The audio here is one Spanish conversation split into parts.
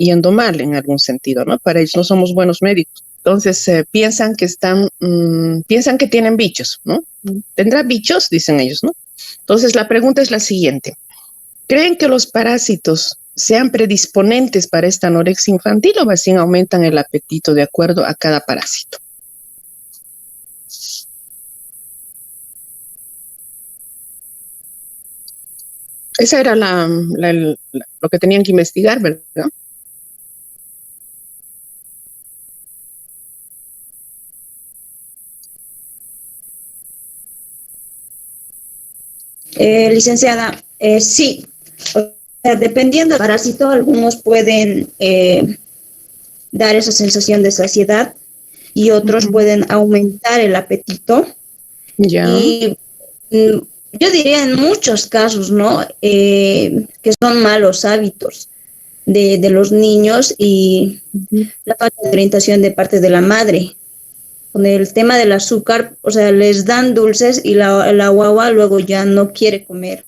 yendo mal en algún sentido, ¿no? Para ellos no somos buenos médicos. Entonces piensan que tienen bichos, ¿no? ¿Tendrá bichos? Dicen ellos, ¿no? Entonces la pregunta es la siguiente. ¿Creen que los parásitos sean predisponentes para esta anorexia infantil o más bien aumentan el apetito de acuerdo a cada parásito? Esa era lo que tenían que investigar, ¿verdad? Licenciada, sí. O sea, dependiendo del parásito, algunos pueden dar esa sensación de saciedad y otros pueden aumentar el apetito. Ya. Y yo diría en muchos casos, ¿no? Que son malos hábitos de los niños y la falta de orientación de parte de la madre. Con el tema del azúcar, o sea, les dan dulces y la guagua luego ya no quiere comer,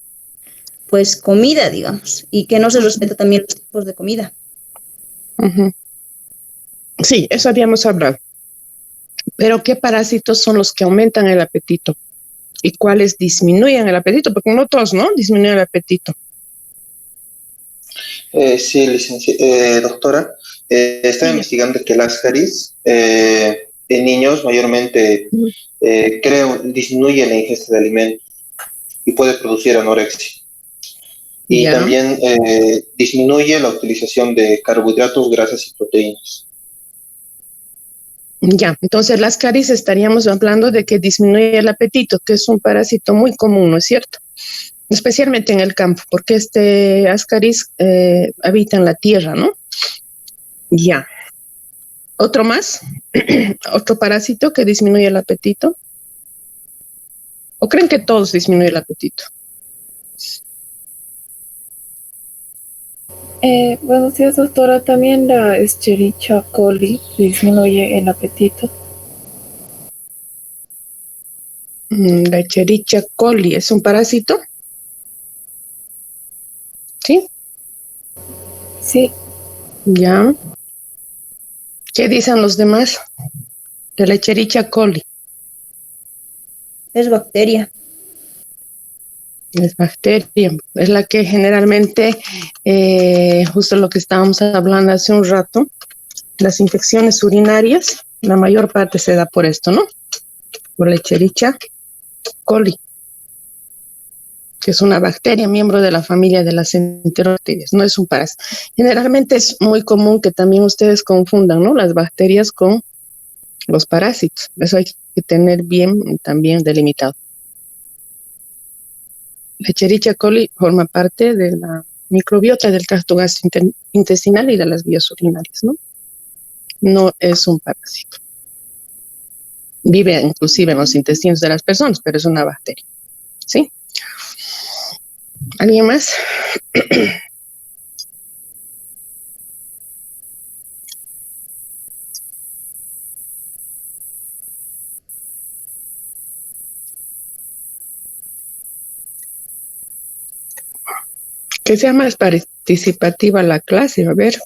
pues comida, digamos, y que no se respeta también los tipos de comida. Sí, eso habíamos hablado. Pero ¿qué parásitos son los que aumentan el apetito? ¿Y cuáles disminuyen el apetito? Porque no todos, ¿no? Disminuyen el apetito. Sí, doctora, está investigando que el ascaris en niños mayormente disminuye la ingesta de alimentos y puede producir anorexia. Y también disminuye la utilización de carbohidratos, grasas y proteínas. Ya, entonces las caries estaríamos hablando de que disminuye el apetito, que es un parásito muy común, ¿no es cierto? Especialmente en el campo, porque este ascaris habita en la tierra, ¿no? Ya. ¿Otro más? ¿Otro parásito que disminuye el apetito? ¿O creen que todos disminuyen el apetito? Buenos días, doctora. También la Escherichia coli disminuye el apetito. La Escherichia coli, ¿es un parásito? ¿Sí? Sí. Ya. ¿Qué dicen los demás de la Escherichia coli? Es bacteria. Es bacteria, es la que generalmente, justo lo que estábamos hablando hace un rato, las infecciones urinarias, la mayor parte se da por esto, ¿no? Por la Escherichia coli, que es una bacteria, miembro de la familia de las enterobacterias, no es un parásito. Generalmente es muy común que también ustedes confundan, ¿no? Las bacterias con los parásitos. Eso hay que tener bien también delimitado. La Escherichia coli forma parte de la microbiota del tracto gastrointestinal y de las vías urinarias, ¿no? No es un parásito. Vive inclusive en los intestinos de las personas, pero es una bacteria, ¿sí? ¿Alguien más? Que sea más participativa la clase, a ver.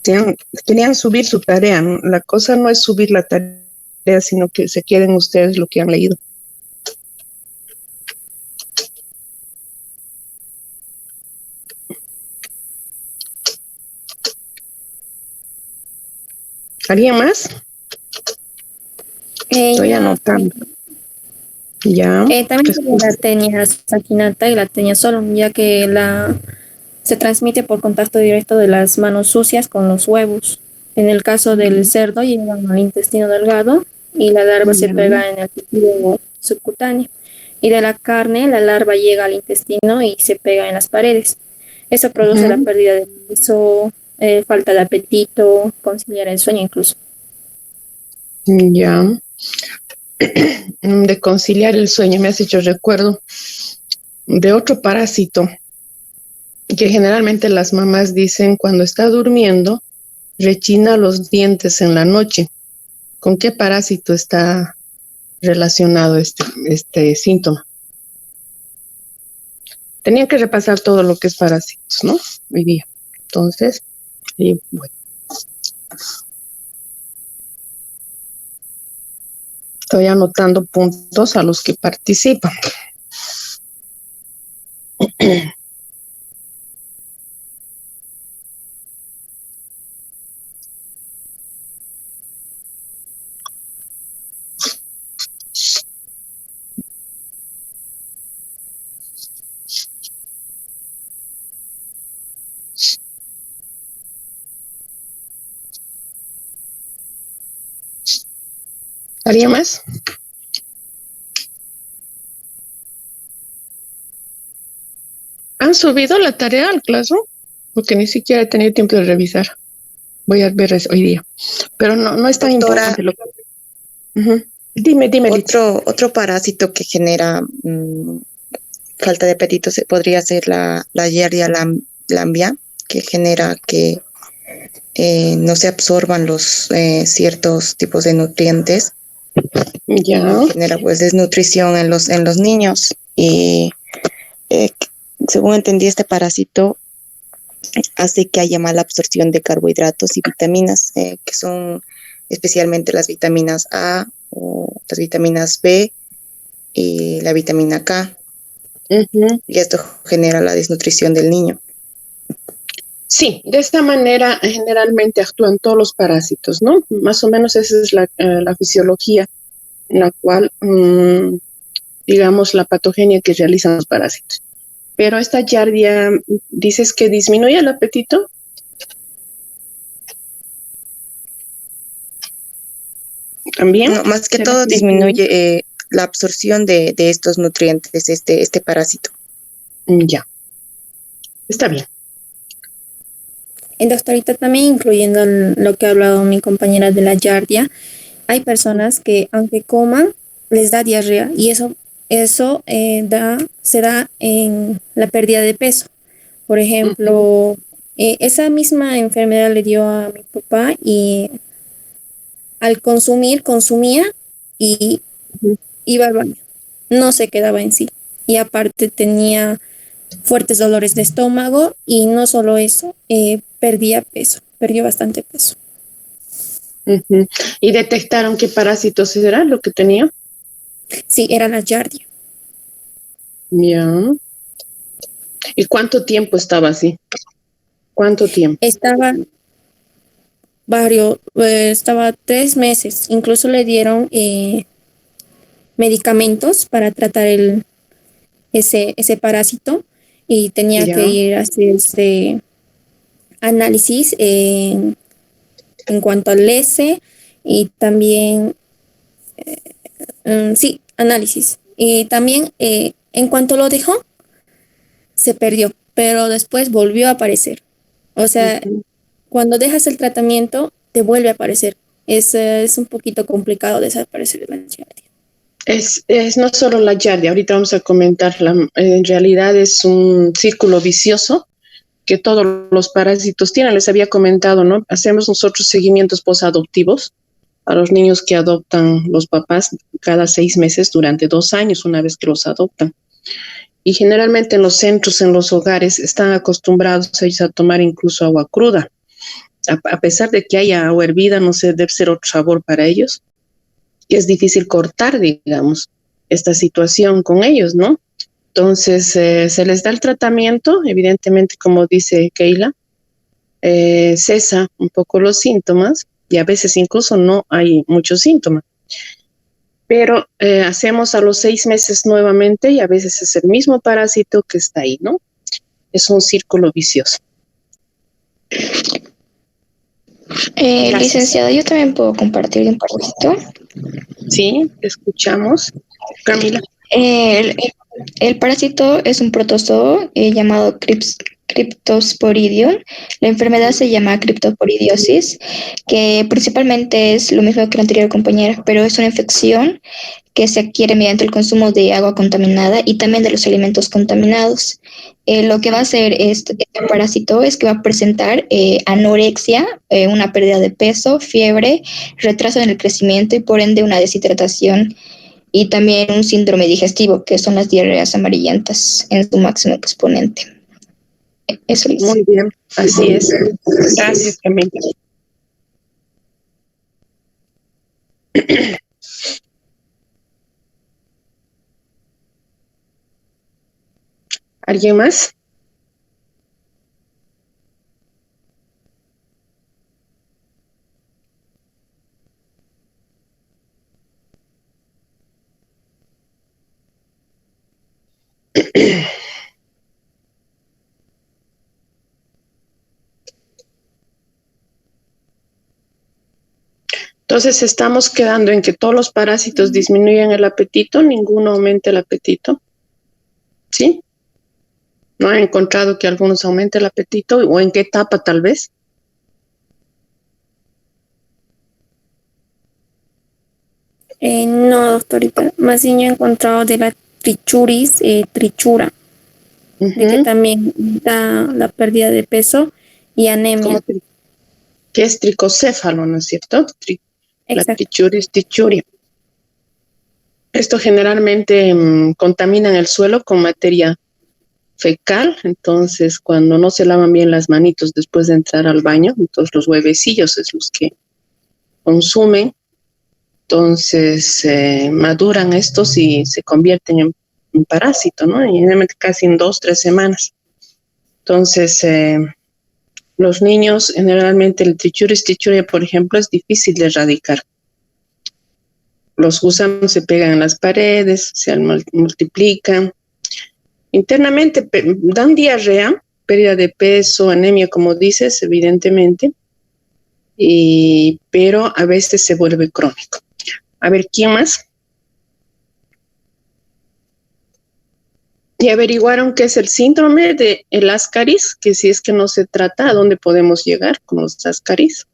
Querían subir su tarea, ¿no? La cosa no es subir la tarea, sino que se queden ustedes lo que han leído. ¿Alguien más? Estoy anotando. Ya. También la tenia saginata y la tenia solum, ya que se transmite por contacto directo de las manos sucias con los huevos. En el caso del cerdo llegan al intestino delgado y la larva se pega en el tejido subcutáneo. Y de la carne, la larva llega al intestino y se pega en las paredes. Eso produce la pérdida de peso, falta de apetito, conciliar el sueño incluso. Ya. De conciliar el sueño, me has hecho recuerdo de otro parásito que generalmente las mamás dicen cuando está durmiendo, rechina los dientes en la noche. ¿Con qué parásito está relacionado este síntoma? Tenían que repasar todo lo que es parásitos, ¿no? Hoy día. Entonces, y bueno, estoy anotando puntos a los que participan. ¿Alguien más? ¿Han subido la tarea al Classroom? Porque ni siquiera he tenido tiempo de revisar. Voy a ver eso hoy día. Pero no es tan Doctora, importante. Ujú. Dime, Liz. otro parásito que genera falta de apetito podría ser la Yerlia lambia, que genera que no se absorban los ciertos tipos de nutrientes. Ya. Genera pues desnutrición en los niños. Y según entendí, este parásito hace que haya mala absorción de carbohidratos y vitaminas, que son especialmente las vitaminas A o las vitaminas B y la vitamina K. Ujú. Y esto genera la desnutrición del niño. Sí, de esta manera generalmente actúan todos los parásitos, ¿no? Más o menos esa es la fisiología en la cual, digamos, la patogenia que realizan los parásitos. Pero esta Yardia, ¿dices que disminuye el apetito? ¿También? No, más que todo disminuye la absorción de estos nutrientes, este parásito. Ya, está bien. Doctorita, también incluyendo lo que ha hablado mi compañera de la Yardia, hay personas que aunque coman, les da diarrea y eso se da en la pérdida de peso. Por ejemplo, esa misma enfermedad le dio a mi papá y al consumía y iba al baño. No se quedaba en sí. Y aparte tenía fuertes dolores de estómago y no solo eso, perdió bastante peso. Uh-huh. ¿Y detectaron qué parásitos era lo que tenía? Sí, era la Yardia. Ya. ¿Y cuánto tiempo estaba así? ¿Cuánto tiempo? Estaba 3 meses. Incluso le dieron medicamentos para tratar ese parásito y tenía que ir a hacer análisis en cuanto al S y también, sí, análisis. Y también en cuanto lo dejó, se perdió, pero después volvió a aparecer. O sea, cuando dejas el tratamiento, te vuelve a aparecer. Es un poquito complicado desaparecer de la Yardia. Es no solo la Yardia, ahorita vamos a comentar, en realidad es un círculo vicioso que todos los parásitos tienen. Les había comentado, ¿no? Hacemos nosotros seguimientos posadoptivos a los niños que adoptan los papás cada 6 meses durante 2 años, una vez que los adoptan. Y generalmente en los centros, en los hogares, están acostumbrados ellos a tomar incluso agua cruda. A pesar de que haya agua hervida, no sé, debe ser otro sabor para ellos. Y es difícil cortar, digamos, esta situación con ellos, ¿no? Entonces, se les da el tratamiento, evidentemente, como dice Keila, cesa un poco los síntomas y a veces incluso no hay muchos síntomas. Pero hacemos a los 6 meses nuevamente y a veces es el mismo parásito que está ahí, ¿no? Es un círculo vicioso. Licenciada, yo también puedo compartir un poquito. Sí, escuchamos. Camila. El parásito es un protozoo llamado Cryptosporidium. La enfermedad se llama criptosporidiosis, que principalmente es lo mismo que la anterior compañera, pero es una infección que se adquiere mediante el consumo de agua contaminada y también de los alimentos contaminados. Lo que va a hacer este parásito es que va a presentar anorexia, una pérdida de peso, fiebre, retraso en el crecimiento y por ende una deshidratación y también un síndrome digestivo, que son las diarreas amarillentas en su máximo exponente. Eso es. Muy bien, así es. Gracias, Camila. ¿Alguien más? Entonces estamos quedando en que todos los parásitos disminuyen el apetito, ninguno aumenta el apetito. ¿Sí? ¿No han encontrado que algunos aumenten el apetito o en qué etapa tal vez? No, doctorita. Más bien yo he encontrado de la trichuris, trichura, de que también da la pérdida de peso y anemia. Que es tricocéfalo, ¿no es cierto? La trichuris, trichuria. Esto generalmente contamina el suelo con materia fecal, entonces cuando no se lavan bien las manitos después de entrar al baño, entonces los huevecillos es los que consumen, entonces maduran estos y se convierten en parásito, ¿no? Y generalmente casi en 2-3 semanas. Entonces, los niños, generalmente el trichuris trichuria, por ejemplo, es difícil de erradicar. Los gusanos se pegan en las paredes, se multiplican. Internamente dan diarrea, pérdida de peso, anemia, como dices, evidentemente, pero a veces se vuelve crónico. A ver, ¿quién más? Y averiguaron qué es el síndrome de el Ascaris, que si es que no se trata, ¿a dónde podemos llegar con los Ascaris?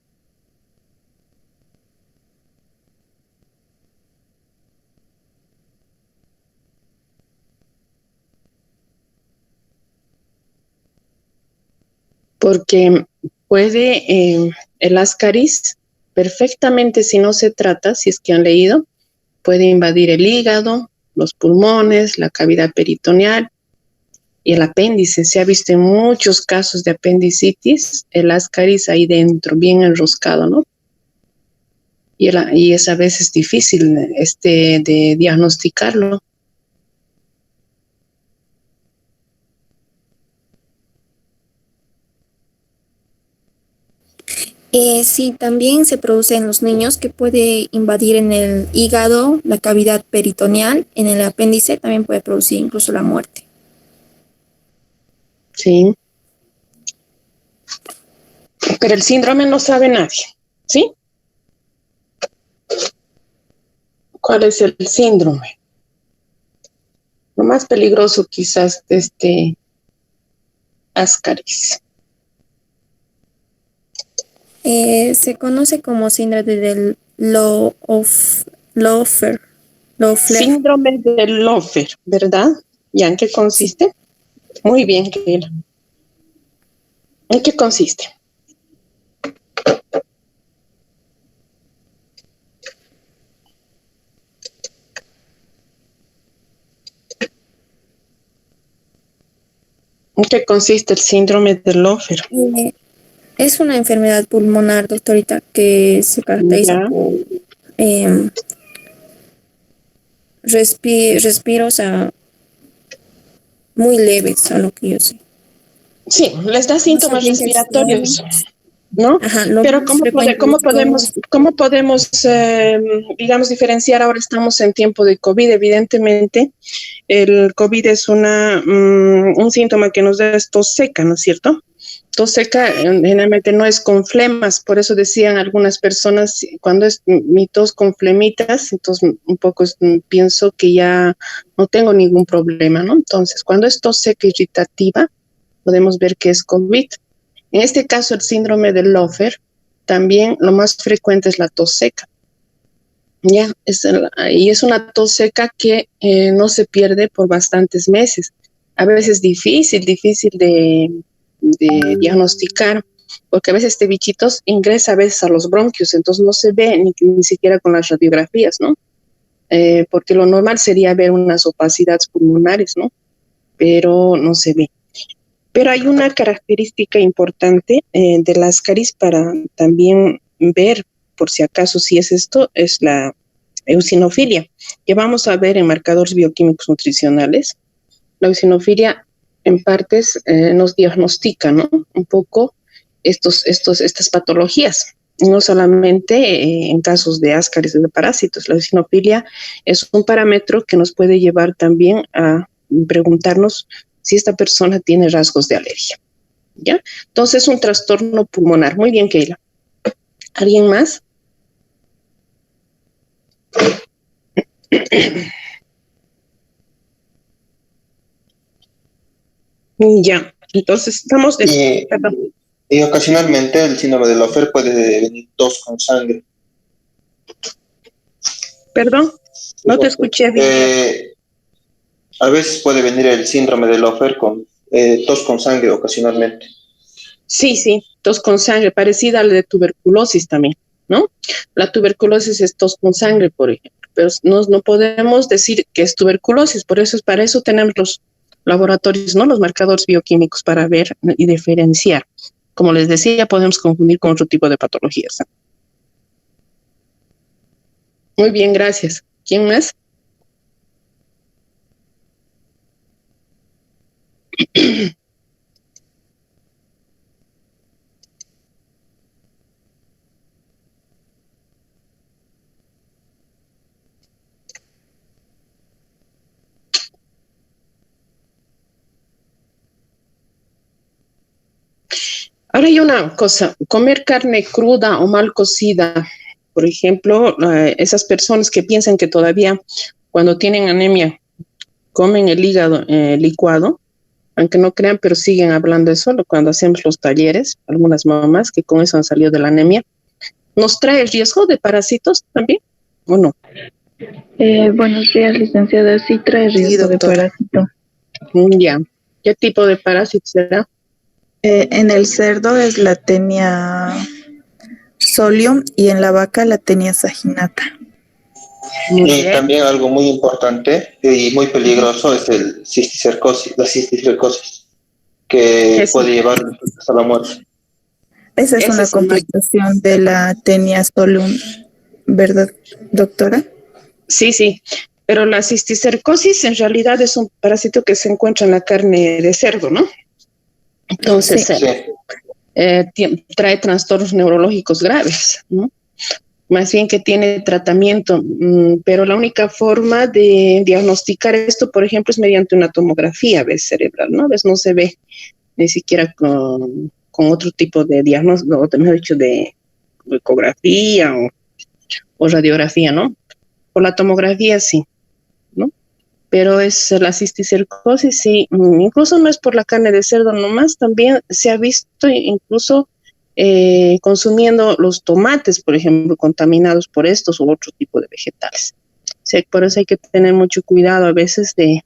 Porque puede el Ascaris perfectamente, si no se trata, si es que han leído, puede invadir el hígado, los pulmones, la cavidad peritoneal y el apéndice. Se ha visto en muchos casos de apendicitis, el Ascaris ahí dentro, bien enroscado, ¿no? Y es a veces difícil de diagnosticarlo. Sí, también se produce en los niños, que puede invadir en el hígado, la cavidad peritoneal, en el apéndice, también puede producir incluso la muerte. Sí. Pero el síndrome no sabe nadie, ¿sí? ¿Cuál es el síndrome? Lo más peligroso quizás de este Ascaris. Se conoce como síndrome del Loeffler. Síndrome de Loeffler, ¿verdad? ¿Y en qué consiste? Muy bien, Keila. ¿En qué consiste? ¿En qué consiste el síndrome de Loeffler? Es una enfermedad pulmonar, doctorita, que se caracteriza por respiros muy leves, a lo que yo sé. Sí, les da síntomas respiratorios, ¿no? Ajá, pero ¿cómo podemos digamos, diferenciar? Ahora estamos en tiempo de COVID, evidentemente. El COVID es un síntoma que nos da es tos seca, ¿no es cierto? Tos seca generalmente no es con flemas, por eso decían algunas personas, cuando es mi tos con flemitas, entonces un poco pienso que ya no tengo ningún problema, ¿no? Entonces, cuando es tos seca irritativa, podemos ver que es COVID. En este caso, el síndrome de Loeffler, también lo más frecuente es la tos seca. Ya, y es una tos seca que no se pierde por bastantes meses. A veces difícil de diagnosticar, porque a veces este bichito ingresa a veces a los bronquios, entonces no se ve ni siquiera con las radiografías, ¿no? Porque lo normal sería ver unas opacidades pulmonares, ¿no? Pero no se ve. Pero hay una característica importante de la ascaris para también ver, por si acaso, si es esto, es la eosinofilia, que vamos a ver en marcadores bioquímicos nutricionales. La eosinofilia en partes nos diagnostica, ¿no? Un poco estas patologías, no solamente en casos de ascaris de parásitos. La eosinofilia es un parámetro que nos puede llevar también a preguntarnos si esta persona tiene rasgos de alergia, ¿ya? Entonces, un trastorno pulmonar. Muy bien, Keila. ¿Alguien más? Ya, entonces estamos de... Perdón. Y ocasionalmente el síndrome de Lofer puede venir tos con sangre. Perdón, no te escuché bien. A veces puede venir el síndrome de Lofer con tos con sangre ocasionalmente. Sí, tos con sangre, parecida a la de tuberculosis también, ¿no? La tuberculosis es tos con sangre, por ejemplo, pero no podemos decir que es tuberculosis, para eso tenemos los laboratorios, ¿no? Los marcadores bioquímicos para ver y diferenciar. Como les decía, podemos confundir con otro tipo de patologías. Muy bien, gracias. ¿Quién más? Ahora hay una cosa, comer carne cruda o mal cocida, por ejemplo, esas personas que piensan que todavía cuando tienen anemia comen el hígado licuado, aunque no crean, pero siguen hablando de eso cuando hacemos los talleres, algunas mamás que con eso han salido de la anemia. ¿Nos trae el riesgo de parásitos también o no? Buenos días, licenciada. Sí trae riesgo de parásito. Ya. ¿Qué tipo de parásito será? En el cerdo es la Taenia solium y en la vaca la Taenia saginata. Y también algo muy importante y muy peligroso es el cisticercosis, la cisticercosis, que puede llevar hasta la muerte. Esa es una complicación de la Taenia solium, ¿verdad, doctora? Sí, pero la cisticercosis en realidad es un parásito que se encuentra en la carne de cerdo, ¿no? Entonces, trae trastornos neurológicos graves, ¿no? Más bien que tiene tratamiento, pero la única forma de diagnosticar esto, por ejemplo, es mediante una tomografía cerebral, ¿no? A veces no se ve ni siquiera con otro tipo de diagnóstico, o mejor dicho, de ecografía o radiografía, ¿no? Por la tomografía sí, ¿no? Pero es la cisticercosis, sí, incluso no es por la carne de cerdo nomás, también se ha visto incluso consumiendo los tomates, por ejemplo, contaminados por estos u otro tipo de vegetales. O sea, por eso hay que tener mucho cuidado a veces de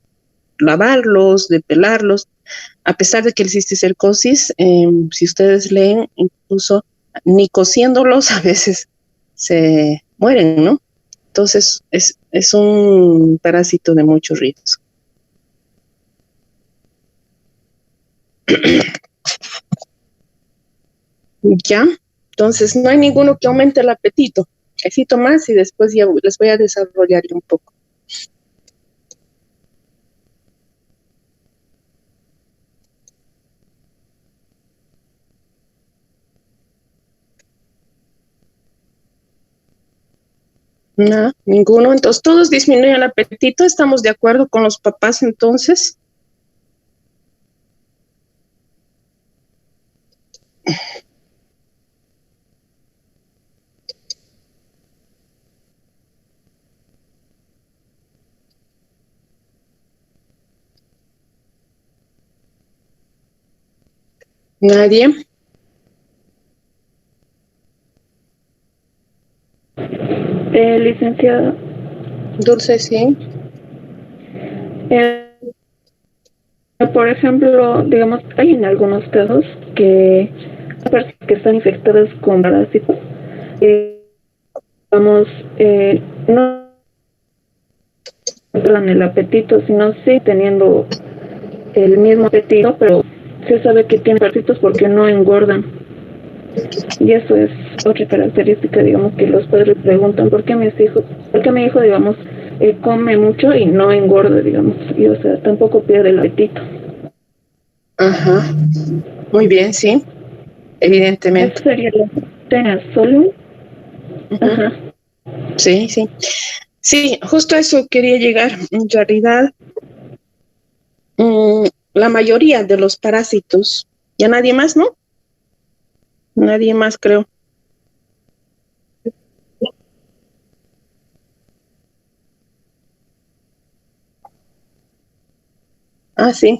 lavarlos, de pelarlos, a pesar de que el cisticercosis, si ustedes leen, incluso ni cociéndolos a veces se mueren, ¿no? Entonces, es un parásito de mucho riesgo. Ya, entonces no hay ninguno que aumente el apetito. Necesito más y después ya les voy a desarrollar un poco. No, ninguno. Entonces, todos disminuyen el apetito. ¿Estamos de acuerdo con los papás entonces? ¿Nadie? Licenciada. Dulce, sí. Por ejemplo, digamos, hay en algunos casos que están infectadas con parásitos, digamos, no controlan el apetito, sino sí teniendo el mismo apetito, pero se sabe que tienen parásitos porque no engordan. Y eso es otra característica, digamos, que los padres preguntan, por qué mi hijo, digamos, come mucho y no engorda, digamos, y o sea, tampoco pierde el apetito? Ajá. Muy bien, sí, evidentemente. Eso sería la tenia solium. Ujú. Ajá. Sí, sí. Sí, justo a eso quería llegar. En realidad, mm, la mayoría de los parásitos, ya nadie más, ¿no? Nadie más, creo. Ah, sí.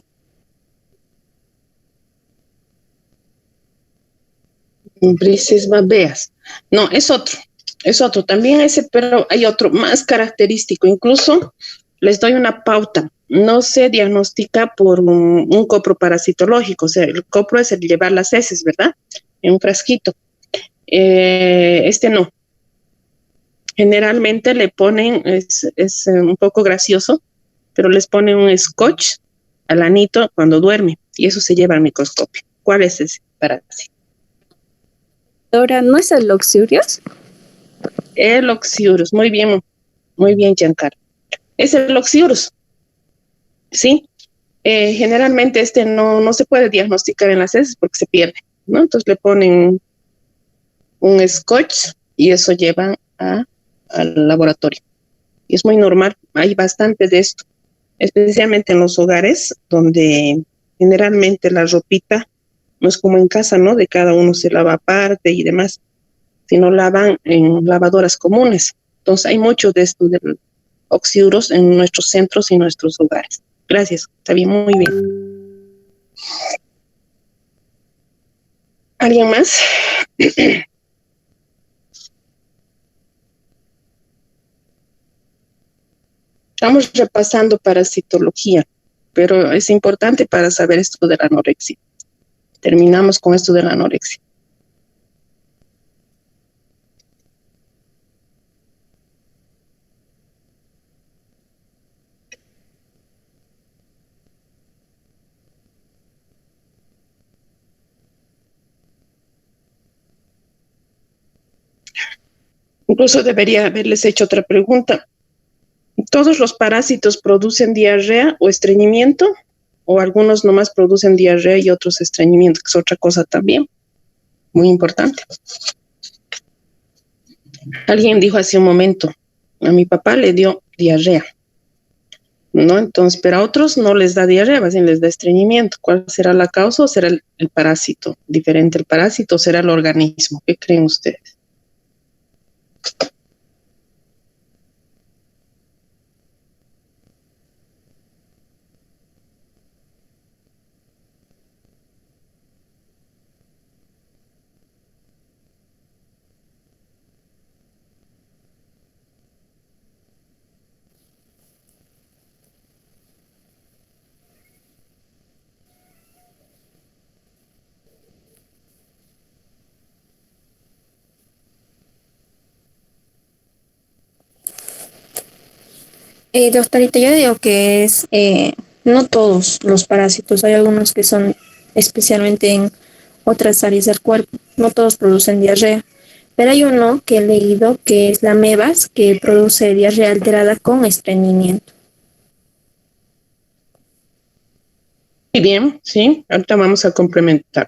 Brises babeas. No, es otro, también ese, pero hay otro más característico. Incluso les doy una pauta. No se diagnostica por un copro parasitológico, o sea, el copro es el llevar las heces, ¿verdad? En un frasquito. Este no. Generalmente le ponen, es un poco gracioso, pero les ponen un scotch al anito cuando duerme y eso se lleva al microscopio. ¿Cuál es ese parásito? Ahora, ¿no es el Loxurius? El oxiurus, muy bien, Giancarlo. Es el oxiurus, ¿sí? Generalmente este no se puede diagnosticar en las heces porque se pierde, ¿no? Entonces le ponen un scotch y eso llevan al laboratorio. Y es muy normal, hay bastante de esto, especialmente en los hogares donde generalmente la ropita no es como en casa, ¿no? De cada uno se lava aparte y demás, sino lavan en lavadoras comunes. Entonces hay mucho de esto del oxiuros en nuestros centros y nuestros hogares. Gracias, está bien, muy bien. ¿Alguien más? Estamos repasando parasitología, pero es importante para saber esto de la anorexia. Terminamos con esto de la anorexia. Incluso debería haberles hecho otra pregunta. ¿Todos los parásitos producen diarrea o estreñimiento? ¿O algunos nomás producen diarrea y otros estreñimiento, que es otra cosa también muy importante? Alguien dijo hace un momento, a mi papá le dio diarrea, ¿no? Entonces, pero a otros no les da diarrea, más bien les da estreñimiento. ¿Cuál será la causa o será el parásito? ¿Diferente el parásito o será el organismo? ¿Qué creen ustedes? Doctorita, yo digo que es, no todos los parásitos, hay algunos que son especialmente en otras áreas del cuerpo, no todos producen diarrea, pero hay uno que he leído que es la amebas que produce diarrea alterada con estreñimiento. Muy bien, sí, ahorita vamos a complementar.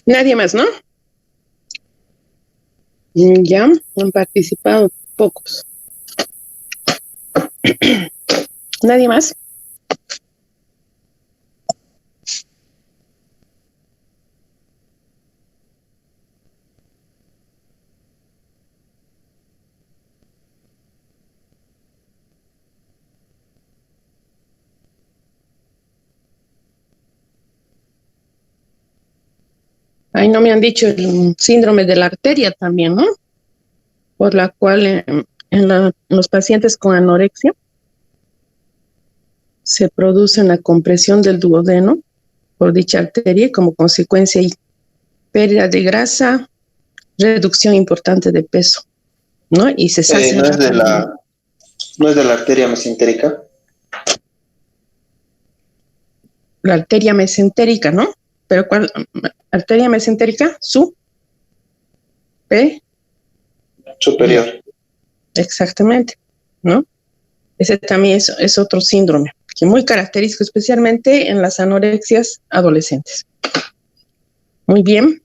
Nadie más, ¿no? Ya han participado pocos. ¿Nadie más? Ay, no me han dicho el síndrome de la arteria también, ¿no? Por la cual en los pacientes con anorexia se produce una compresión del duodeno por dicha arteria y como consecuencia hay pérdida de grasa, reducción importante de peso, ¿no? Y se sacia. No es de la arteria mesentérica. La arteria mesentérica, ¿no? ¿Pero cuál? ¿Arteria mesentérica? Superior. Exactamente, ¿no? Ese también es otro síndrome, que es muy característico, especialmente en las anorexias adolescentes. Muy bien.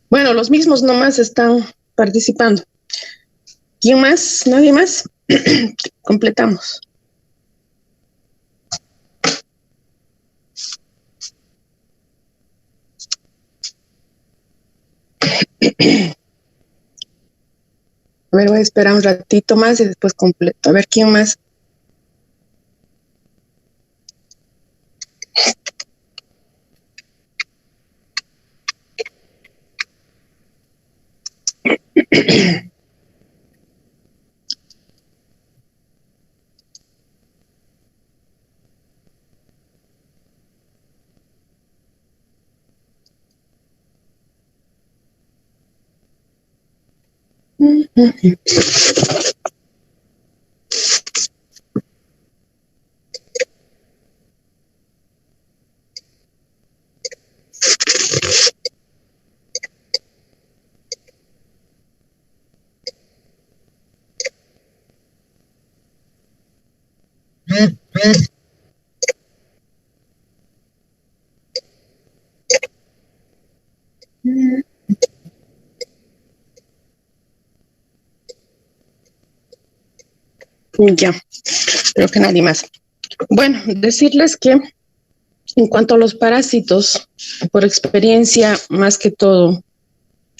Bueno, los mismos nomás están participando. ¿Quién más? ¿Nadie más? Completamos. A ver, voy a esperar un ratito más y después completo. A ver, ¿quién más? Ya, creo que nadie más. Bueno, decirles que en cuanto a los parásitos, por experiencia más que todo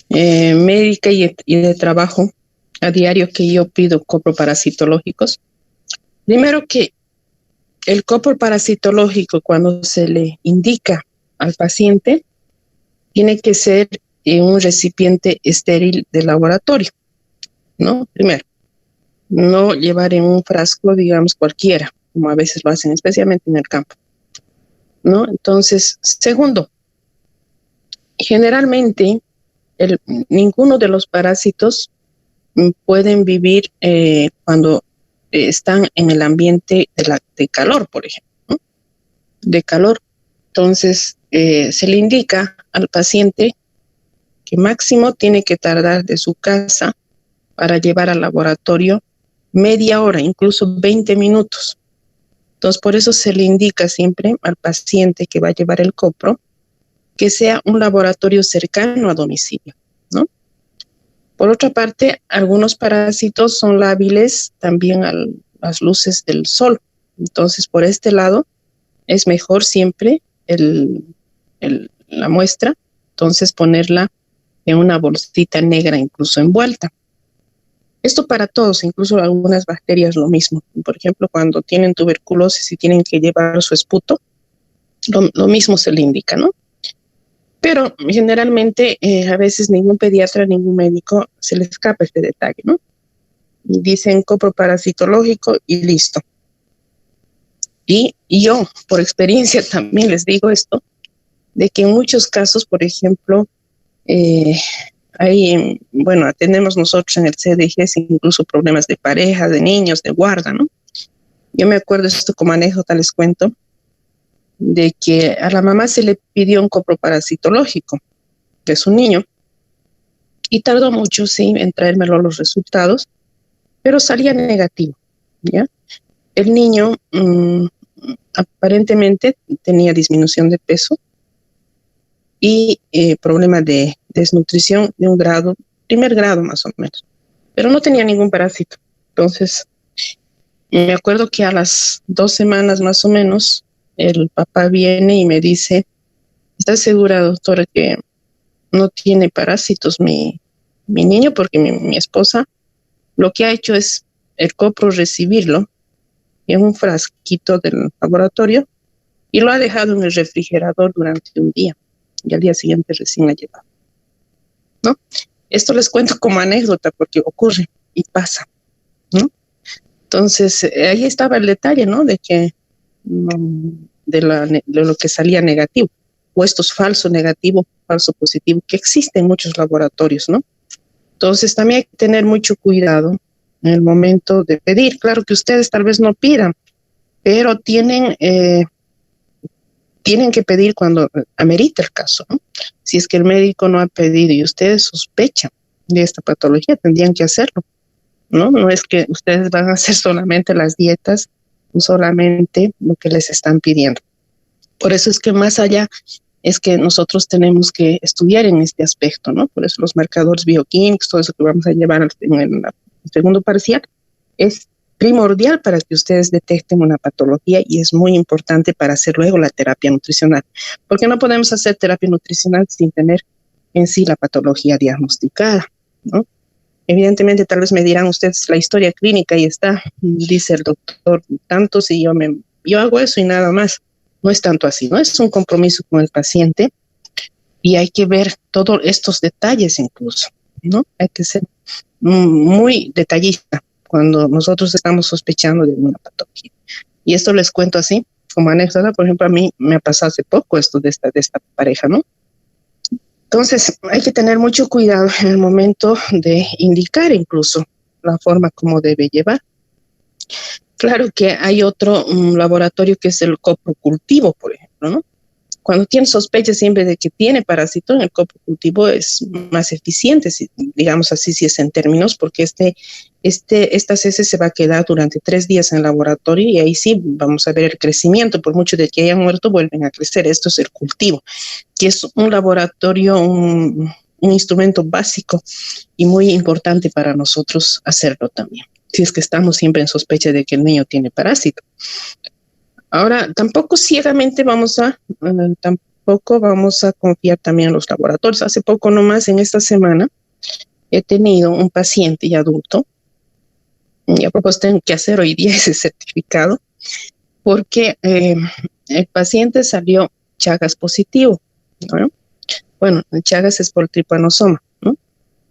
médica y de trabajo a diario que yo pido coproparasitológicos, primero que el coproparasitológico cuando se le indica al paciente tiene que ser en un recipiente estéril de laboratorio, ¿no? Primero, no llevar en un frasco, digamos, cualquiera, como a veces lo hacen, especialmente en el campo, ¿no? Entonces, segundo, generalmente ninguno de los parásitos pueden vivir cuando están en el ambiente de calor, por ejemplo, ¿no? De calor. Entonces, se le indica al paciente que máximo tiene que tardar de su casa para llevar al laboratorio media hora, incluso 20 minutos. Entonces, por eso se le indica siempre al paciente que va a llevar el copro que sea un laboratorio cercano a domicilio, ¿no? Por otra parte, algunos parásitos son lábiles también a las luces del sol. Entonces, por este lado, es mejor siempre la muestra, entonces ponerla en una bolsita negra, incluso envuelta. Esto para todos, incluso algunas bacterias lo mismo. Por ejemplo, cuando tienen tuberculosis y tienen que llevar su esputo, lo mismo se le indica, ¿no? Pero generalmente a veces ningún pediatra, ningún médico se le escapa este detalle, ¿no? Y dicen coproparasitológico y listo. Y yo, por experiencia, también les digo esto, de que en muchos casos, por ejemplo, tenemos nosotros en el CDG incluso problemas de pareja, de niños, de guarda, ¿no? Yo me acuerdo esto como anécdota, les cuento, de que a la mamá se le pidió un coproparasitológico de su niño y tardó mucho, sí, en traérmelo los resultados, pero salía negativo, ¿ya? El niño aparentemente tenía disminución de peso y problemas de desnutrición de un grado, primer grado más o menos, pero no tenía ningún parásito. Entonces, me acuerdo que a las 2 semanas más o menos, el papá viene y me dice, ¿estás segura, doctora, que no tiene parásitos mi niño? Porque mi esposa lo que ha hecho es el copro recibirlo en un frasquito del laboratorio y lo ha dejado en el refrigerador durante un día y al día siguiente recién ha llevado, ¿no? Esto les cuento como anécdota porque ocurre y pasa, ¿no? Entonces, ahí estaba el detalle, ¿no? De que de lo que salía negativo, o estos falso negativo, falso positivo, que existen en muchos laboratorios, ¿no? Entonces, también hay que tener mucho cuidado en el momento de pedir. Claro que ustedes tal vez no pidan, pero tienen que pedir cuando amerita el caso, ¿no? Si es que el médico no ha pedido y ustedes sospechan de esta patología, tendrían que hacerlo, ¿no? No es que ustedes van a hacer solamente las dietas o solamente lo que les están pidiendo. Por eso es que más allá es que nosotros tenemos que estudiar en este aspecto, ¿no? Por eso los marcadores bioquímicos, todo eso que vamos a llevar en el segundo parcial, es primordial para que ustedes detecten una patología y es muy importante para hacer luego la terapia nutricional, porque no podemos hacer terapia nutricional sin tener en sí la patología diagnosticada, ¿no? Evidentemente, tal vez me dirán ustedes la historia clínica y está, dice el doctor, tanto si yo hago eso y nada más. No es tanto así, ¿no? Es un compromiso con el paciente y hay que ver todos estos detalles incluso, ¿no? Hay que ser muy detallista cuando nosotros estamos sospechando de una patología. Y esto les cuento así, como anécdota, por ejemplo, a mí me ha pasado hace poco esto de esta pareja, ¿no? Entonces, hay que tener mucho cuidado en el momento de indicar incluso la forma como debe llevar. Claro que hay otro laboratorio que es el coprocultivo, por ejemplo, ¿no? Cuando tiene sospecha siempre de que tiene parásito, en el coprocultivo es más eficiente, si, digamos así, si es en términos, porque estas heces se va a quedar durante 3 días en el laboratorio y ahí sí vamos a ver el crecimiento. Por mucho de que hayan muerto, vuelven a crecer. Esto es el cultivo, que es un laboratorio, un instrumento básico y muy importante para nosotros hacerlo también, si es que estamos siempre en sospecha de que el niño tiene parásito. Ahora, tampoco ciegamente vamos a confiar también en los laboratorios. Hace poco nomás, en esta semana, he tenido un paciente ya adulto, y a propósito tengo que hacer hoy día ese certificado, porque el paciente salió Chagas positivo, ¿no? Bueno, Chagas es por tripanosoma, ¿no?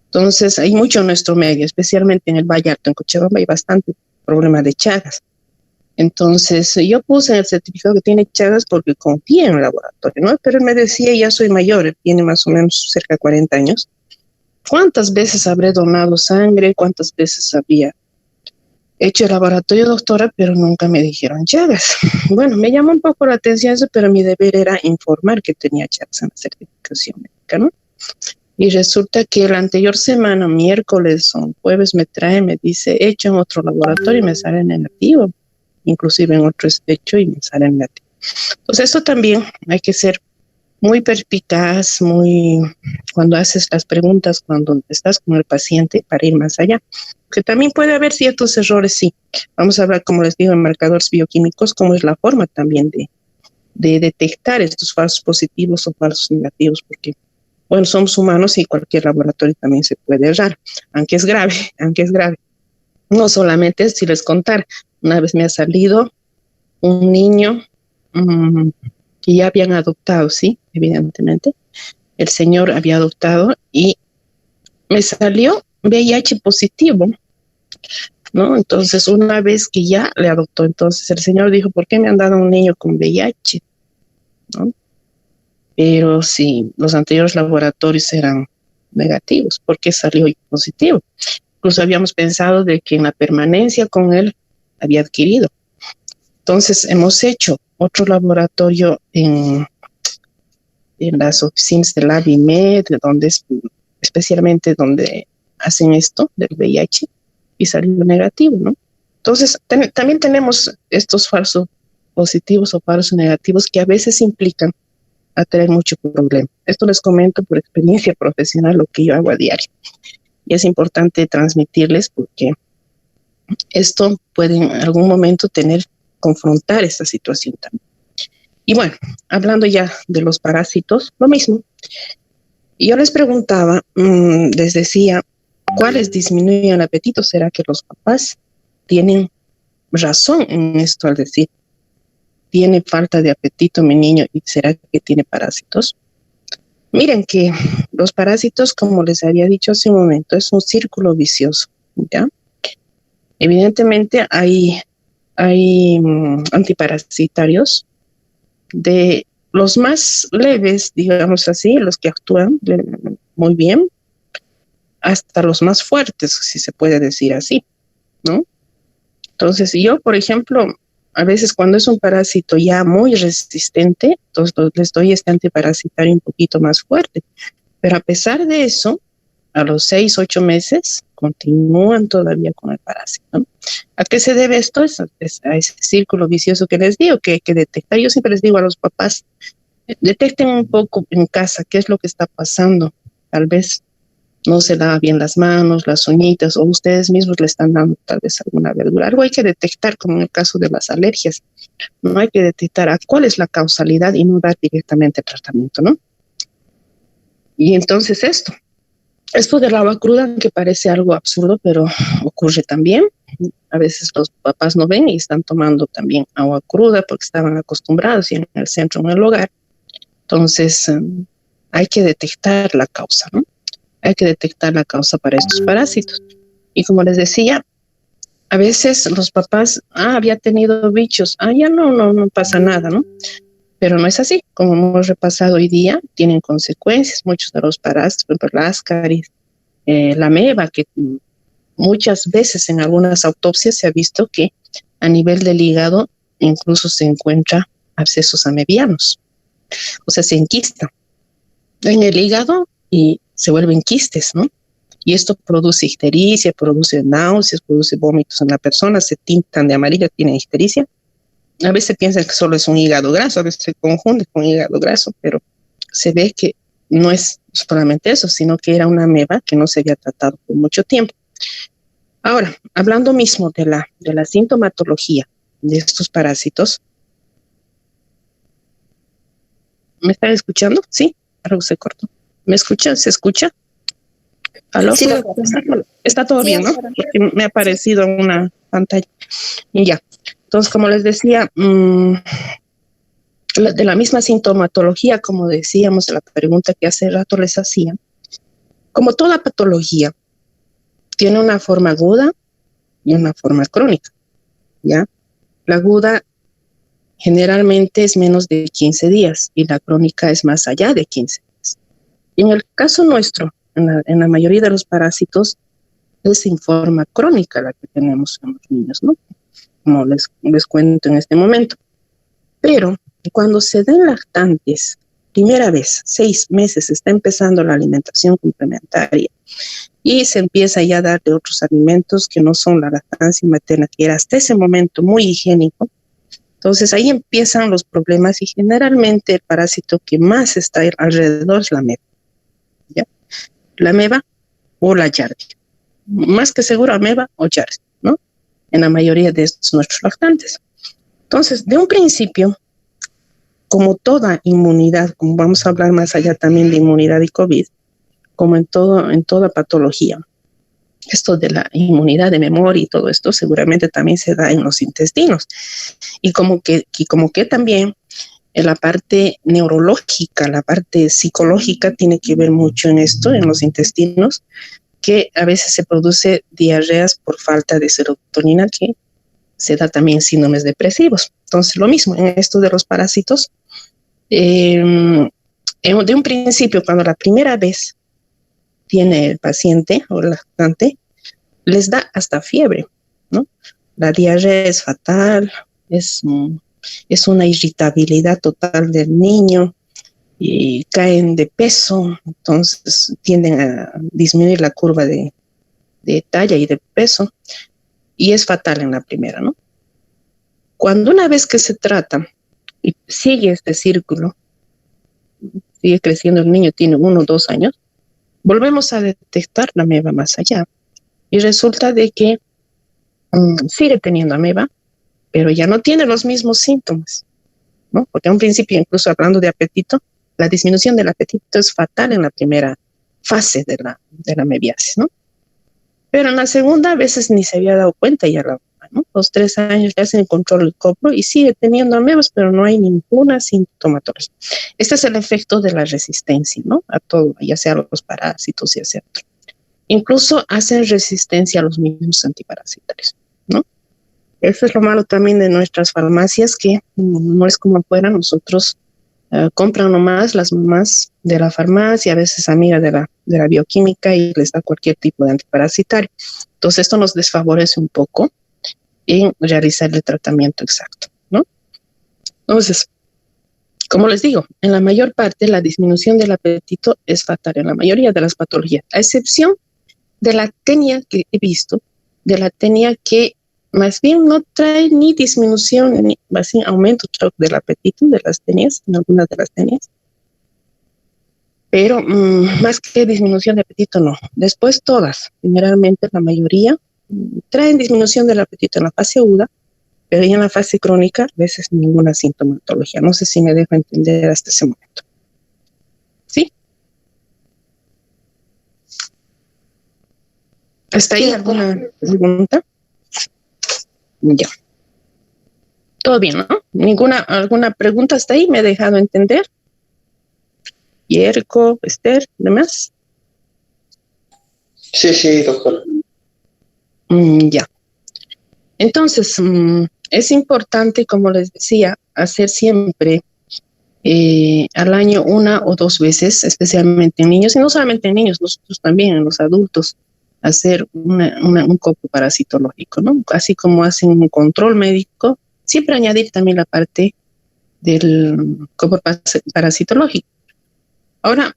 Entonces, hay mucho en nuestro medio, especialmente en el Valle Alto, en Cochabamba, hay bastante problema de Chagas. Entonces, yo puse en el certificado que tiene Chagas porque confía en el laboratorio, ¿no? Pero él me decía, ya soy mayor, él tiene más o menos cerca de 40 años. ¿Cuántas veces habré donado sangre? ¿Cuántas veces había hecho el laboratorio, doctora? Pero nunca me dijeron Chagas. Bueno, me llamó un poco la atención eso, pero mi deber era informar que tenía Chagas en la certificación médica, ¿no? Y resulta que la anterior semana, miércoles o jueves, me dice, he hecho en otro laboratorio y me sale negativo. Inclusive en otro hecho y me sale negativo. Entonces, eso también hay que ser muy perspicaz, cuando haces las preguntas, cuando estás con el paciente para ir más allá. Que también puede haber ciertos errores, sí. Vamos a hablar, como les digo, en marcadores bioquímicos, cómo es la forma también de detectar estos falsos positivos o falsos negativos, porque, bueno, somos humanos y cualquier laboratorio también se puede errar, aunque es grave. No solamente si les contar, una vez me ha salido un niño que ya habían adoptado, sí, evidentemente. El señor había adoptado y me salió VIH positivo, ¿no? Entonces, una vez que ya le adoptó, entonces el señor dijo, ¿por qué me han dado un niño con VIH? ¿No? Pero si los anteriores laboratorios eran negativos, ¿por qué salió positivo? Incluso habíamos pensado de que en la permanencia con él había adquirido. Entonces hemos hecho otro laboratorio en las oficinas del ABIMED, especialmente donde hacen esto del VIH, y salió negativo, ¿no? Entonces también tenemos estos falsos positivos o falsos negativos que a veces implican a tener mucho problema. Esto les comento por experiencia profesional, lo que yo hago a diario. Y es importante transmitirles porque esto puede en algún momento confrontar esta situación también. Y bueno, hablando ya de los parásitos, lo mismo. Yo les preguntaba, les decía, ¿cuáles disminuyen el apetito? ¿Será que los papás tienen razón en esto al decir, tiene falta de apetito mi niño y será que tiene parásitos? Miren que los parásitos, como les había dicho hace un momento, es un círculo vicioso, ¿ya? Evidentemente hay antiparasitarios de los más leves, digamos así, los que actúan muy bien, hasta los más fuertes, si se puede decir así, ¿no? Entonces, yo, por ejemplo, a veces cuando es un parásito ya muy resistente, entonces les doy este antiparasitario un poquito más fuerte. Pero a pesar de eso, a los 6, 8 meses, continúan todavía con el parásito, ¿no? ¿A qué se debe esto? A ese círculo vicioso que les digo, que hay que detectar. Yo siempre les digo a los papás, detecten un poco en casa qué es lo que está pasando. Tal vez no se lava bien las manos, las uñitas, o ustedes mismos le están dando tal vez alguna verdura. Algo hay que detectar, como en el caso de las alergias. No hay que detectar a cuál es la causalidad y no dar directamente tratamiento, ¿no? Y entonces esto del agua cruda, que parece algo absurdo, pero ocurre también. A veces los papás no ven y están tomando también agua cruda porque estaban acostumbrados y en el centro, en el hogar. Entonces, hay que detectar la causa, ¿no? Hay que detectar la causa para estos parásitos. Y como les decía, a veces los papás, había tenido bichos, ya no pasa nada, ¿no? Pero no es así. Como hemos repasado hoy día, tienen consecuencias. Muchos de los parásitos, por ejemplo, la ascaris, la ameba, que muchas veces en algunas autopsias se ha visto que a nivel del hígado incluso se encuentra abscesos amebianos. O sea, se enquista en el hígado y se vuelven quistes, ¿no? Y esto produce ictericia, produce náuseas, produce vómitos en la persona, se tintan de amarillo, tienen ictericia. A veces piensan que solo es un hígado graso, a veces se confunde con hígado graso, pero se ve que no es solamente eso, sino que era una ameba que no se había tratado por mucho tiempo. Ahora, hablando mismo de la sintomatología de estos parásitos, ¿me están escuchando? Sí, algo se cortó. ¿Me escuchan? ¿Se escucha? ¿Aló? Sí, Está todo bien, ¿no? Porque me ha aparecido una pantalla. Y ya. Entonces, como les decía, de la misma sintomatología, como decíamos en la pregunta que hace rato les hacía, como toda patología, tiene una forma aguda y una forma crónica, ¿ya? La aguda generalmente es menos de 15 días y la crónica es más allá de 15 días. Y en el caso nuestro, en la mayoría de los parásitos, es en forma crónica la que tenemos en los niños, ¿no? Como les cuento en este momento. Pero cuando se den lactantes, primera vez, 6 meses, está empezando la alimentación complementaria y se empieza ya a dar de otros alimentos que no son la lactancia materna, que era hasta ese momento muy higiénico. Entonces ahí empiezan los problemas y generalmente el parásito que más está alrededor es la ameba, ¿ya? La ameba o la Yardia. Más que seguro ameba o Yardia, ¿no? En la mayoría de estos nuestros lactantes. Entonces, de un principio, como toda inmunidad, como vamos a hablar más allá también de inmunidad y COVID, como en toda patología, esto de la inmunidad de memoria y todo esto seguramente también se da en los intestinos. Y como que también en la parte neurológica, la parte psicológica tiene que ver mucho en esto, en los intestinos, que a veces se produce diarreas por falta de serotonina, que se da también síndromes depresivos. Entonces, lo mismo en esto de los parásitos. De un principio, cuando la primera vez tiene el paciente o el lactante, les da hasta fiebre, ¿no? La diarrea es fatal, es una irritabilidad total del niño y caen de peso, entonces tienden a disminuir la curva de talla y de peso y es fatal en la primera, ¿no? Cuando una vez que se trata y sigue este círculo, sigue creciendo el niño, tiene 1 o 2 años, volvemos a detectar la ameba más allá y resulta de que sigue teniendo ameba, pero ya no tiene los mismos síntomas, ¿no? Porque a un principio, incluso hablando de apetito, la disminución del apetito es fatal en la primera fase de la amebiasis, ¿no? Pero en la segunda a veces ni se había dado cuenta ya ¿no? 2, 3 años ya se encontró el copro y sigue teniendo amebas, pero no hay ninguna sintomatología. Este es el efecto de la resistencia, ¿no? A todo, ya sea a los parásitos, ya sea otro. Incluso hacen resistencia a los mismos antiparasitarios. ¿no? Eso es lo malo también de nuestras farmacias, que no es como afuera, nosotros compran nomás las mamás de la farmacia, a veces amigas de la bioquímica, y les da cualquier tipo de antiparasitario. Entonces esto nos desfavorece un poco en realizar el tratamiento exacto, ¿no? Entonces, como les digo, en la mayor parte la disminución del apetito es fatal en la mayoría de las patologías, a excepción de la tenia que he visto, de la tenia que más bien no trae ni disminución ni más bien aumento del apetito de las tenias, en algunas de las tenias, pero más que disminución de apetito no. Después todas, generalmente la mayoría, traen disminución del apetito en la fase aguda, pero ya en la fase crónica, a veces ninguna sintomatología. No sé si me dejo entender hasta ese momento. ¿Sí? ¿Hasta ahí alguna pregunta? Ya. Todo bien, ¿no? ¿Alguna pregunta hasta ahí? ¿Me he dejado entender? Yerko, Esther, ¿demás? Sí, doctor. Ya. Entonces, es importante, como les decía, hacer siempre al año 1 o 2 veces, especialmente en niños, y no solamente en niños, nosotros también en los adultos, hacer un copo parasitológico, ¿no? Así como hacen un control médico, siempre añadir también la parte del copo parasitológico. Ahora,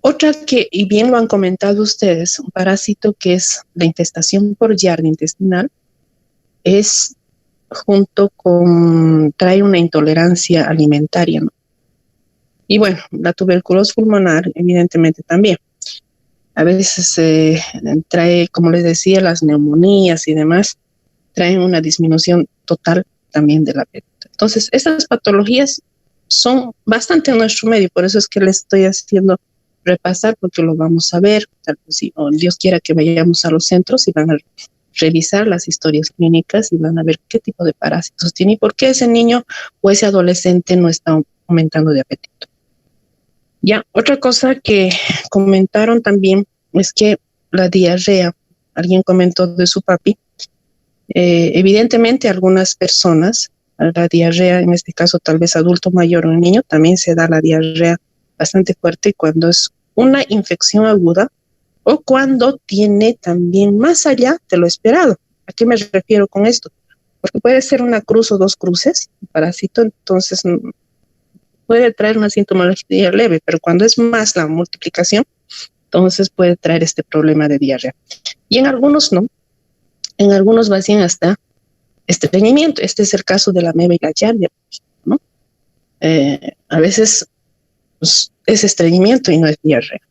otra que, y bien lo han comentado ustedes, un parásito que es la infestación por yarda intestinal, es trae una intolerancia alimentaria, ¿no? Y bueno, la tuberculosis pulmonar, evidentemente también. A veces trae, como les decía, las neumonías y demás, traen una disminución total también del apetito. Entonces, estas patologías son bastante en nuestro medio, por eso es que les estoy haciendo repasar, porque lo vamos a ver, tal vez si Dios quiera que vayamos a los centros y van a revisar las historias clínicas y van a ver qué tipo de parásitos tiene y por qué ese niño o ese adolescente no está aumentando de apetito. Ya, otra cosa que comentaron también es que la diarrea, alguien comentó de su papi, evidentemente algunas personas, la diarrea, en este caso tal vez adulto mayor o un niño, también se da la diarrea bastante fuerte cuando es una infección aguda o cuando tiene también más allá de lo esperado. ¿A qué me refiero con esto? Porque puede ser una cruz o 2 cruces, un parásito, entonces puede traer una sintomatología leve, pero cuando es más la multiplicación, entonces puede traer este problema de diarrea. Y en algunos no, en algunos vacían hasta estreñimiento. Este es el caso de la ameba y la giardia, ¿no? A veces pues, es estreñimiento y no es diarrea,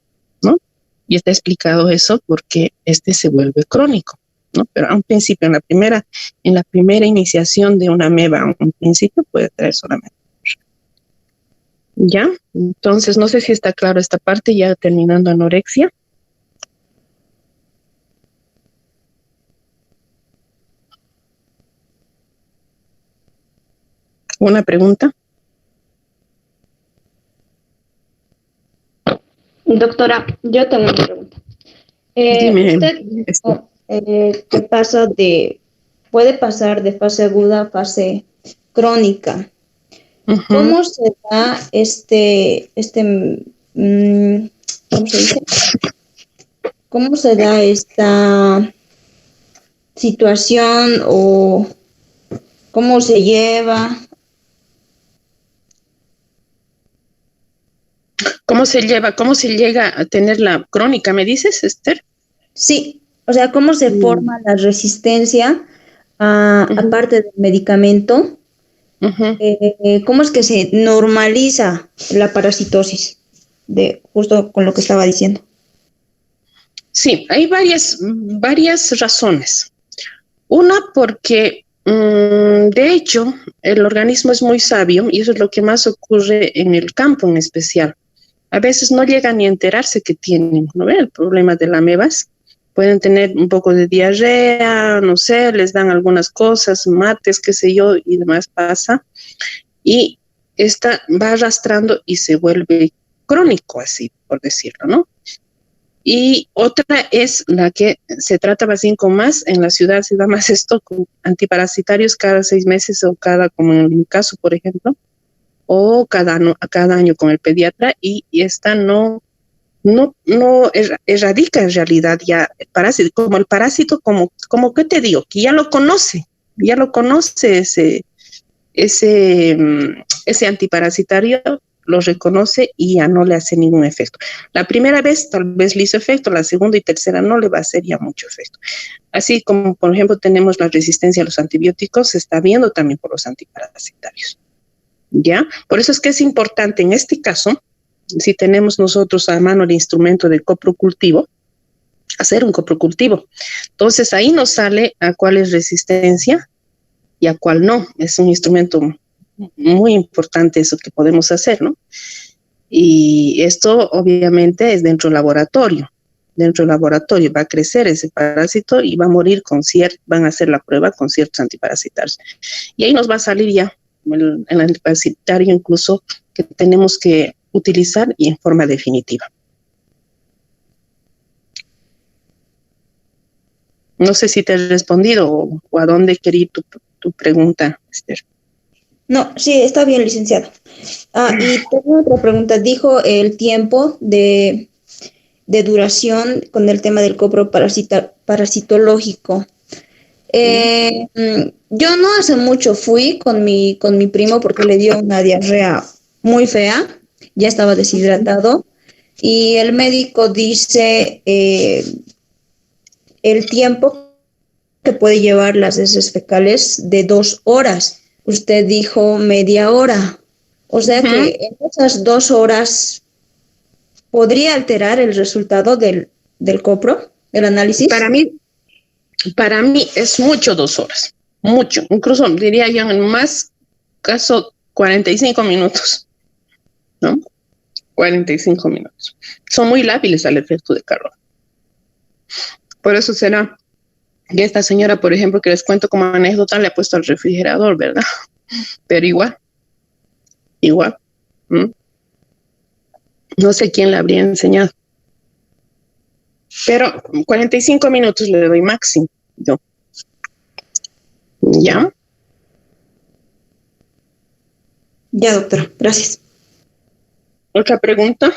¿no? Y está explicado eso porque este se vuelve crónico, ¿no? Pero a un principio, en la primera iniciación de una ameba, a un principio puede traer solamente. ¿Ya? Entonces, no sé si está claro esta parte, ya terminando anorexia. ¿Una pregunta? Doctora, yo tengo una pregunta. Dime. Usted dijo, que puede pasar de fase aguda a fase crónica. ¿Cómo se da ¿cómo se dice? ¿Cómo se da esta situación o cómo se lleva? ¿Cómo se llega a tener la crónica, me dices, Esther? Sí, o sea, ¿cómo se forma la resistencia aparte del medicamento? ¿Cómo es que se normaliza la parasitosis? Justo con lo que estaba diciendo. Sí, hay varias razones. Una, porque de hecho el organismo es muy sabio y eso es lo que más ocurre en el campo en especial. A veces no llegan ni a enterarse que tienen, ¿no ve? El problema de las amebas. Pueden tener un poco de diarrea, no sé, les dan algunas cosas, mates, qué sé yo, y demás pasa. Y esta va arrastrando y se vuelve crónico, así por decirlo, ¿no? Y otra es la que se trata más bien con más, en la ciudad se da más esto con antiparasitarios cada 6 meses o cada, como en mi caso, por ejemplo, o cada año con el pediatra, y esta no erradica en realidad ya el parásito, como que te digo, que ya lo conoce ese antiparasitario, lo reconoce y ya no le hace ningún efecto. La primera vez tal vez le hizo efecto, la segunda y tercera no le va a hacer ya mucho efecto. Así como, por ejemplo, tenemos la resistencia a los antibióticos, se está viendo también por los antiparasitarios. ¿Ya? Por eso es que es importante en este caso, si tenemos nosotros a mano el instrumento del coprocultivo, hacer un coprocultivo. Entonces ahí nos sale a cuál es resistencia y a cuál no. Es un instrumento muy importante eso que podemos hacer, ¿no? Y esto obviamente es dentro del laboratorio. Dentro del laboratorio va a crecer ese parásito y va a morir van a hacer la prueba con ciertos antiparasitarios. Y ahí nos va a salir ya el antiparasitario incluso que tenemos que utilizar y en forma definitiva. No sé si te he respondido o a dónde quería ir tu pregunta, Esther. No, sí, está bien, licenciado. Y tengo otra pregunta. Dijo el tiempo de duración con el tema del copro parasitológico. Yo no hace mucho fui con mi primo porque le dio una diarrea muy fea, ya estaba deshidratado, y el médico dice el tiempo que puede llevar las heces fecales de 2 horas. Usted dijo media hora. O sea que en esas 2 horas podría alterar el resultado del copro, el análisis. Para mí es mucho 2 horas. Mucho. Incluso diría yo en más caso 45 minutos. ¿No? 45 minutos. Son muy lábiles al efecto de calor. Por eso será que esta señora, por ejemplo, que les cuento como anécdota, le ha puesto al refrigerador, ¿verdad? Pero igual. No sé quién le habría enseñado. Pero 45 minutos le doy máximo. Yo. ¿Ya? Ya, doctora. Gracias. ¿Otra pregunta?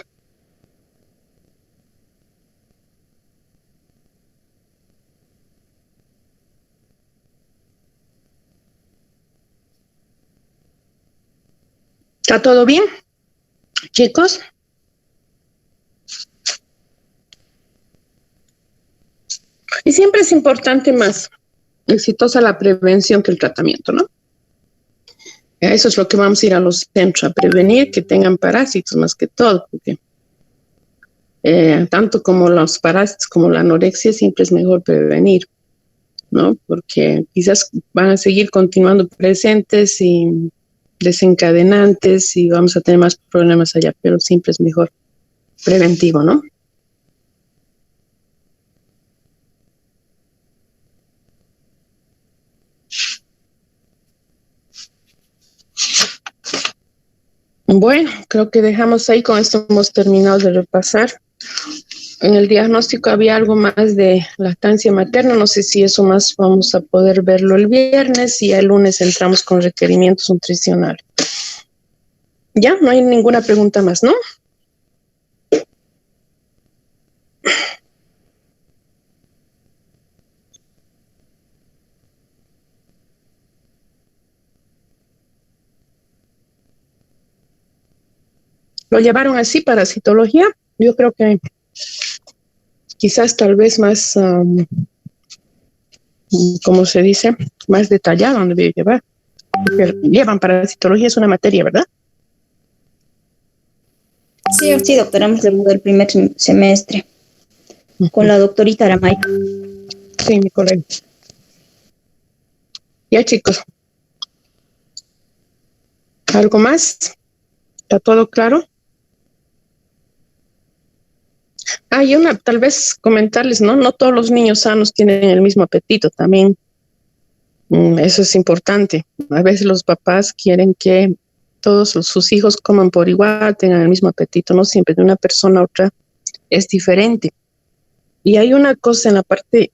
¿Está todo bien, chicos? Y siempre es importante más exitosa la prevención que el tratamiento, ¿no? Eso es lo que vamos a ir a los centros a prevenir, que tengan parásitos más que todo, porque tanto como los parásitos como la anorexia siempre es mejor prevenir, ¿no? Porque quizás van a seguir continuando presentes y desencadenantes y vamos a tener más problemas allá, pero siempre es mejor preventivo, ¿no? Bueno, creo que dejamos ahí, con esto hemos terminado de repasar. En el diagnóstico había algo más de lactancia materna, no sé si eso más vamos a poder verlo el viernes y el lunes entramos con requerimientos nutricionales. Ya, no hay ninguna pregunta más, ¿no? ¿Lo llevaron así para citología? Yo creo que quizás tal vez más, ¿cómo se dice? Más detallado donde debe llevar. Porque llevan para citología, es una materia, ¿verdad? Sí, doctora, hemos llevado el primer semestre con la doctorita Aramay. Sí, mi colega. Ya, chicos. ¿Algo más? ¿Está todo claro? Y tal vez comentarles, ¿no? No todos los niños sanos tienen el mismo apetito también. Eso es importante. A veces los papás quieren que todos sus hijos coman por igual, tengan el mismo apetito, no siempre de una persona a otra es diferente. Y hay una cosa en la parte